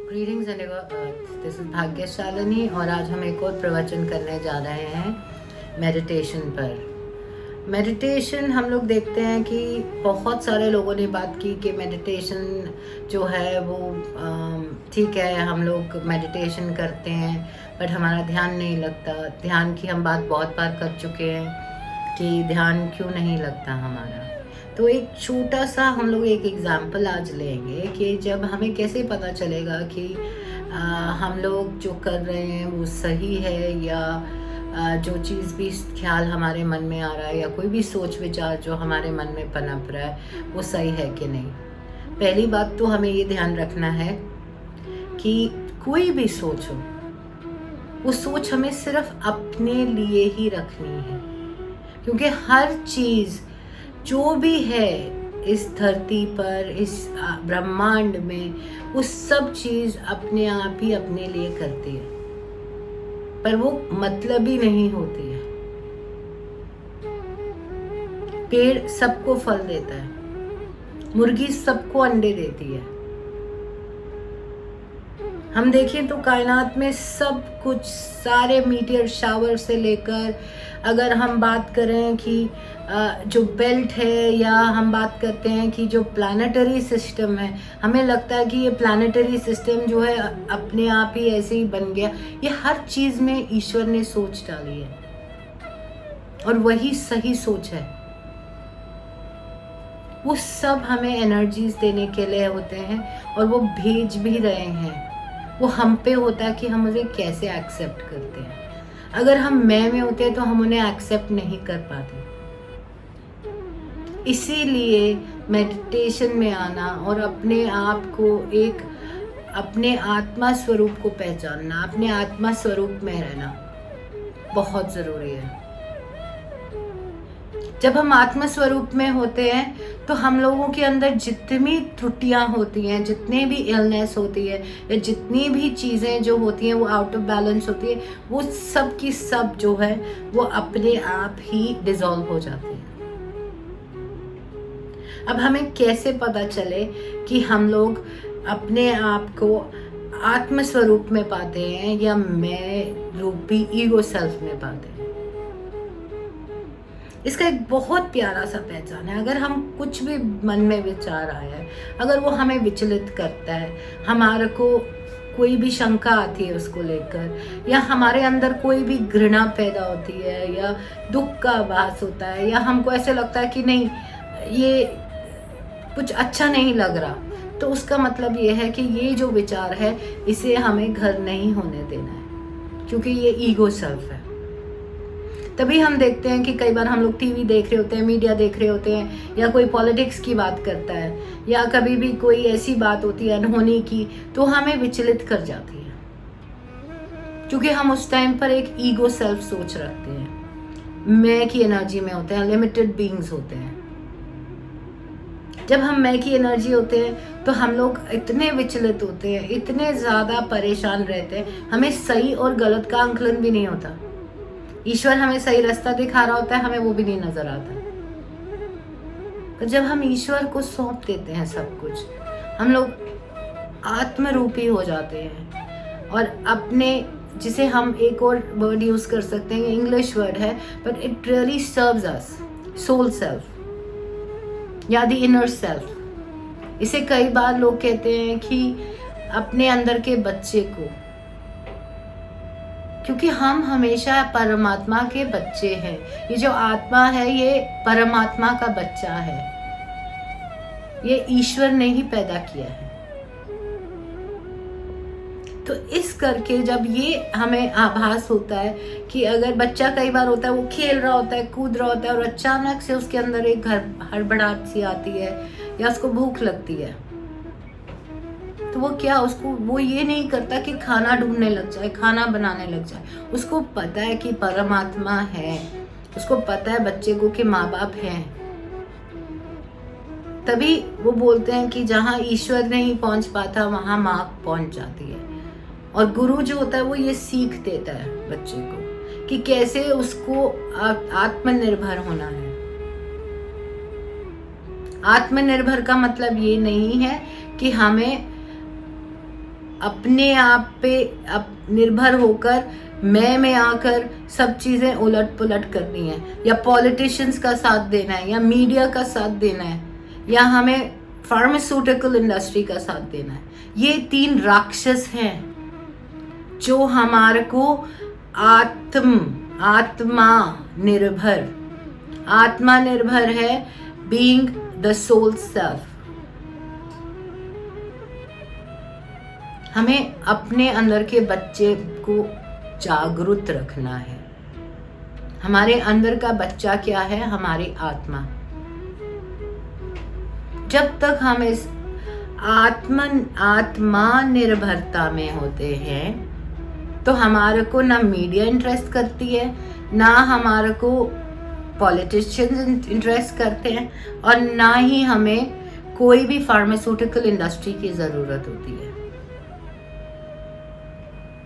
Greetings and this is भाग्यशालिनी और आज हम एक और प्रवचन करने जा रहे हैं मेडिटेशन पर। मेडिटेशन हम लोग देखते हैं कि बहुत सारे लोगों ने बात की कि मेडिटेशन जो है वो ठीक है, हम लोग मेडिटेशन करते हैं बट हमारा ध्यान नहीं लगता। ध्यान की हम बात बहुत बार कर चुके हैं कि ध्यान क्यों नहीं लगता हमारा। तो एक छोटा सा हम लोग एक एग्जाम्पल आज लेंगे कि जब हमें कैसे पता चलेगा कि हम लोग जो कर रहे हैं वो सही है या जो चीज़ भी ख्याल हमारे मन में आ रहा है या कोई भी सोच विचार जो हमारे मन में पनप रहा है वो सही है कि नहीं। पहली बात तो हमें ये ध्यान रखना है कि कोई भी सोच हो, वो सोच हमें सिर्फ अपने लिए ही रखनी है, क्योंकि हर चीज़ जो भी है इस धरती पर, इस ब्रह्मांड में, वो सब चीज़ अपने आप ही अपने लिए करती है, पर वो मतलबी नहीं होती है। पेड़ सबको फल देता है, मुर्गी सबको अंडे देती है। हम देखें तो कायनात में सब कुछ, सारे मीटियर शावर से लेकर, अगर हम बात करें कि जो बेल्ट है या हम बात करते हैं कि जो प्लानिटरी सिस्टम है, हमें लगता है कि ये प्लानिटरी सिस्टम जो है अपने आप ही ऐसे ही बन गया। ये हर चीज़ में ईश्वर ने सोच डाली है और वही सही सोच है। वो सब हमें एनर्जीज देने के लिए होते हैं और वो भेज भी रहे हैं। वो हम पे होता है कि हम उसे कैसे एक्सेप्ट करते हैं। अगर हम मैं में होते हैं तो हम उन्हें एक्सेप्ट नहीं कर पाते। इसीलिए मेडिटेशन में आना और अपने आप को एक अपने आत्मा स्वरूप को पहचानना, अपने आत्मा स्वरूप में रहना बहुत ज़रूरी है। जब हम आत्म स्वरूप में होते हैं तो हम लोगों के अंदर जितनी त्रुटियां होती हैं, जितने भी इलनेस होती है या जितनी भी चीज़ें जो होती हैं वो आउट ऑफ बैलेंस होती है, वो सब की सब जो है वो अपने आप ही डिसॉल्व हो जाती है। अब हमें कैसे पता चले कि हम लोग अपने आप को आत्म स्वरूप में पाते हैं या मैं रूपी ईगो सेल्फ में पाते हैं? इसका एक बहुत प्यारा सा पहचान है। अगर हम कुछ भी मन में विचार आया है, अगर वो हमें विचलित करता है, हमारे को कोई भी शंका आती है उसको लेकर, या हमारे अंदर कोई भी घृणा पैदा होती है या दुख का आभास होता है, या हमको ऐसे लगता है कि नहीं ये कुछ अच्छा नहीं लग रहा, तो उसका मतलब ये है कि ये जो विचार है इसे हमें घर नहीं होने देना है, क्योंकि ये ईगो सेल्फ है। तभी हम देखते हैं कि कई बार हम लोग टीवी देख रहे होते हैं, मीडिया देख रहे होते हैं, या कोई पॉलिटिक्स की बात करता है या कभी भी कोई ऐसी बात होती है अनहोनी की, तो हमें विचलित कर जाती है, क्योंकि हम उस टाइम पर एक ईगो सेल्फ सोच रखते हैं। मैं की एनर्जी में होते हैं, लिमिटेड बीइंग्स होते हैं। जब हम मैं की एनर्जी होते हैं तो हम लोग इतने विचलित होते हैं, इतने ज़्यादा परेशान रहते हैं, हमें सही और गलत का आंकलन भी नहीं होता। ईश्वर हमें सही रास्ता दिखा रहा होता है, हमें वो भी नहीं नजर आता। तो जब हम ईश्वर को सौंप देते हैं सब कुछ, हम लोग आत्मरूपी हो जाते हैं और अपने, जिसे हम एक और वर्ड यूज कर सकते हैं, इंग्लिश वर्ड है but it really serves us, soul self या द इनर सेल्फ। इसे कई बार लोग कहते हैं कि अपने अंदर के बच्चे को, क्योंकि हम हमेशा परमात्मा के बच्चे हैं। ये जो आत्मा है ये परमात्मा का बच्चा है, ये ईश्वर ने ही पैदा किया है। तो इस करके जब ये हमें आभास होता है कि अगर बच्चा कई बार होता है वो खेल रहा होता है, कूद रहा होता है और अचानक से उसके अंदर एक हड़बड़ाहट सी आती है या उसको भूख लगती है, तो वो क्या, उसको वो ये नहीं करता कि खाना ढूंढने लग जाए, खाना बनाने लग जाए। उसको पता है कि परमात्मा है, उसको पता है बच्चे को कि माँ बाप हैं। तभी वो बोलते हैं कि जहाँ ईश्वर नहीं पहुंच पाता वहां माँ पहुंच जाती है। और गुरु जो होता है वो ये सीख देता है बच्चे को कि कैसे उसको आत्मनिर्भर होना है। आत्मनिर्भर का मतलब ये नहीं है कि हमें अपने आप पे निर्भर होकर मैं में आकर सब चीज़ें उलट पुलट करनी है, या पॉलिटिशियंस का साथ देना है, या मीडिया का साथ देना है, या हमें फार्मास्यूटिकल इंडस्ट्री का साथ देना है। ये 3 राक्षस हैं जो हमारे को आत्मा निर्भर है, बीइंग द सोल सेल्फ। हमें अपने अंदर के बच्चे को जागरूक रखना है। हमारे अंदर का बच्चा क्या है? हमारी आत्मा। जब तक हम इस आत्मा निर्भरता में होते हैं तो हमारे को ना मीडिया इंटरेस्ट करती है, ना हमारे को पॉलिटिशियंस इंटरेस्ट करते हैं, और ना ही हमें कोई भी फार्मास्यूटिकल इंडस्ट्री की ज़रूरत होती है।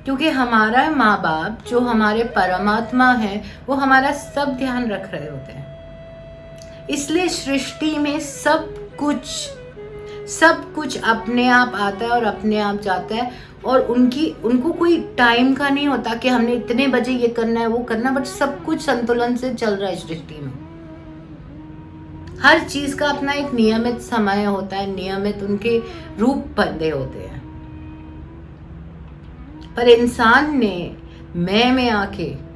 क्योंकि हमारा माँ बाप जो हमारे परमात्मा है वो हमारा सब ध्यान रख रहे होते हैं। इसलिए सृष्टि में सब कुछ अपने आप आता है और अपने आप जाता है, और उनको कोई टाइम का नहीं होता कि हमने इतने बजे ये करना है वो करना, बट सब कुछ संतुलन से चल रहा है सृष्टि में। हर चीज का अपना एक नियमित समय होता है, नियमित उनके रूप बंधे होते हैं। पर इंसान ने मैं में आके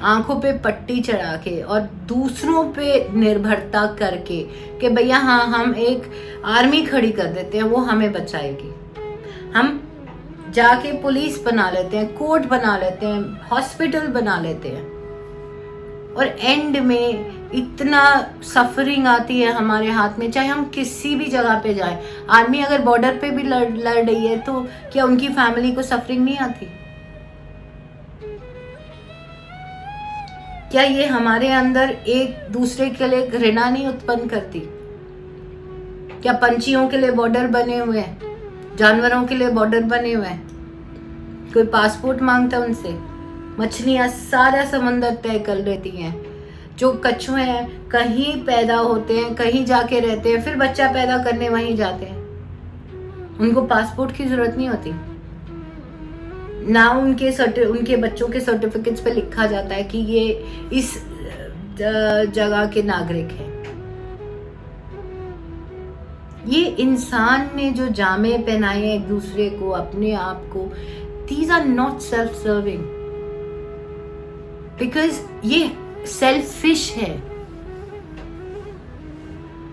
आंखों पे पट्टी चढ़ा के और दूसरों पे निर्भरता करके कि भैया हाँ हम एक आर्मी खड़ी कर देते हैं, वो हमें बचाएगी। हम जाके पुलिस बना लेते हैं, कोर्ट बना लेते हैं, हॉस्पिटल बना लेते हैं, और एंड में इतना सफरिंग आती है हमारे हाथ में। चाहे हम किसी भी जगह पे जाएं, आर्मी अगर बॉर्डर पे भी लड़ रही है तो क्या उनकी फैमिली को सफरिंग नहीं आती? क्या ये हमारे अंदर एक दूसरे के लिए घृणा नहीं उत्पन्न करती? क्या पंछियों के लिए बॉर्डर बने हुए हैं, जानवरों के लिए बॉर्डर बने हुए हैं? कोई पासपोर्ट मांगता है उनसे? मछलियां सारा समंदर तय कर लेती हैं। जो कछुए हैं कहीं पैदा होते हैं, कहीं जाके रहते हैं, फिर बच्चा पैदा करने वहीं जाते हैं। उनको पासपोर्ट की जरूरत नहीं होती ना, उनके बच्चों के सर्टिफिकेट्स पे लिखा जाता है कि ये इस जगह के नागरिक हैं। ये इंसान ने जो जामे पहनाए हैं एक दूसरे को, अपने आप को, these are not self-serving, because ये सेल्फिश है।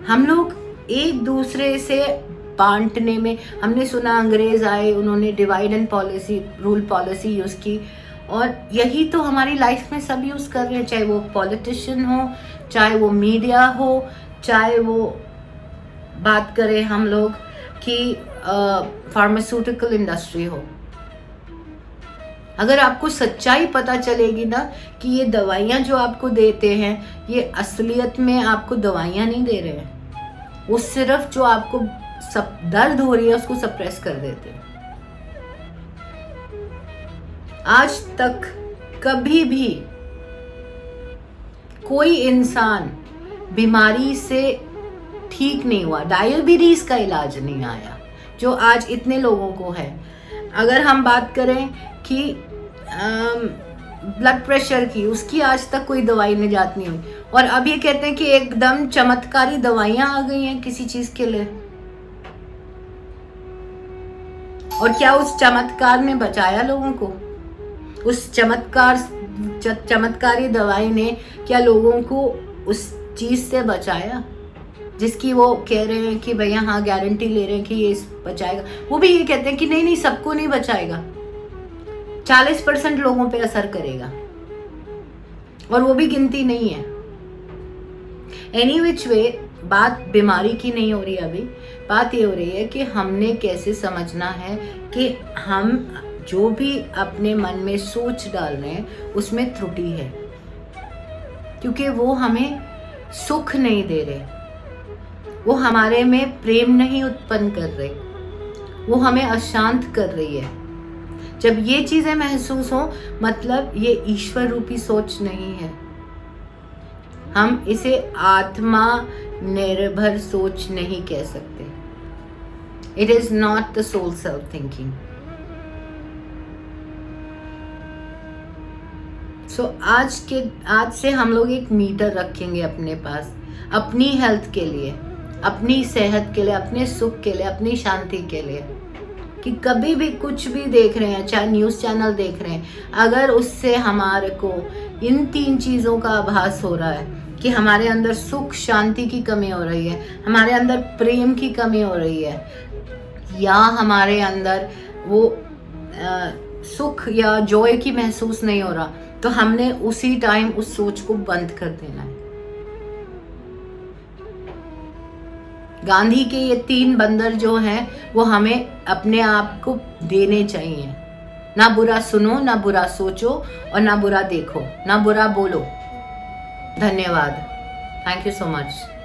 हम लोग एक दूसरे से बांटने में, हमने सुना अंग्रेज आए, उन्होंने divide and rule policy use की, और यही तो हमारी लाइफ में सब यूज कर रहे हैं। चाहे वो पॉलिटिशियन हो, चाहे वो मीडिया हो, चाहे वो बात करें हम लोग कि फार्मास्यूटिकल इंडस्ट्री हो। अगर आपको सच्चाई पता चलेगी ना कि ये दवाइयाँ जो आपको देते हैं ये असलियत में आपको दवाइयाँ नहीं दे रहे हैं, वो सिर्फ जो आपको सब दर्द हो रही है उसको सप्रेस कर देते हैं। आज तक कभी भी कोई इंसान बीमारी से ठीक नहीं हुआ, डायबिटीज का इलाज नहीं आया जो आज इतने लोगों को है। अगर हम बात करें कि ब्लड प्रेशर की, उसकी आज तक कोई दवाई निजात नहीं हुई, और अब ये कहते हैं कि एकदम चमत्कारी दवाइयां आ गई हैं किसी चीज के लिए। और क्या उस चमत्कार ने बचाया लोगों को? उस चमत्कारी दवाई ने क्या लोगों को उस चीज से बचाया जिसकी वो कह रहे हैं कि भैया हाँ गारंटी ले रहे हैं कि ये बचाएगा? वो भी ये कहते हैं कि नहीं सबको नहीं बचाएगा, 40% लोगों पे असर करेगा, और वो भी गिनती नहीं है। एनी विच वे, बात बीमारी की नहीं हो रही, अभी बात ये हो रही है कि हमने कैसे समझना है कि हम जो भी अपने मन में सोच डाल रहे हैं उसमें त्रुटि है, क्योंकि वो हमें सुख नहीं दे रहे, वो हमारे में प्रेम नहीं उत्पन्न कर रहे, वो हमें अशांत कर रही है। जब ये चीजें महसूस हो मतलब ये ईश्वर रूपी सोच नहीं है। हम इसे आत्मा निर्भर सोच नहीं कह सकते। It is not the soul self thinking. आज से हम लोग एक मीटर रखेंगे अपने पास, अपनी हेल्थ के लिए, अपनी सेहत के लिए, अपने सुख के लिए, अपनी शांति के लिए, कि कभी भी कुछ भी देख रहे हैं, चाहे न्यूज़ चैनल देख रहे हैं, अगर उससे हमारे को इन 3 चीज़ों का आभास हो रहा है कि हमारे अंदर सुख शांति की कमी हो रही है, हमारे अंदर प्रेम की कमी हो रही है, या हमारे अंदर वो सुख या जॉय की महसूस नहीं हो रहा, तो हमने उसी टाइम उस सोच को बंद कर देना है। गांधी के ये 3 बंदर जो हैं वो हमें अपने आप को देने चाहिए। ना बुरा सुनो, ना बुरा सोचो और ना बुरा देखो, ना बुरा बोलो। धन्यवाद। Thank you so much.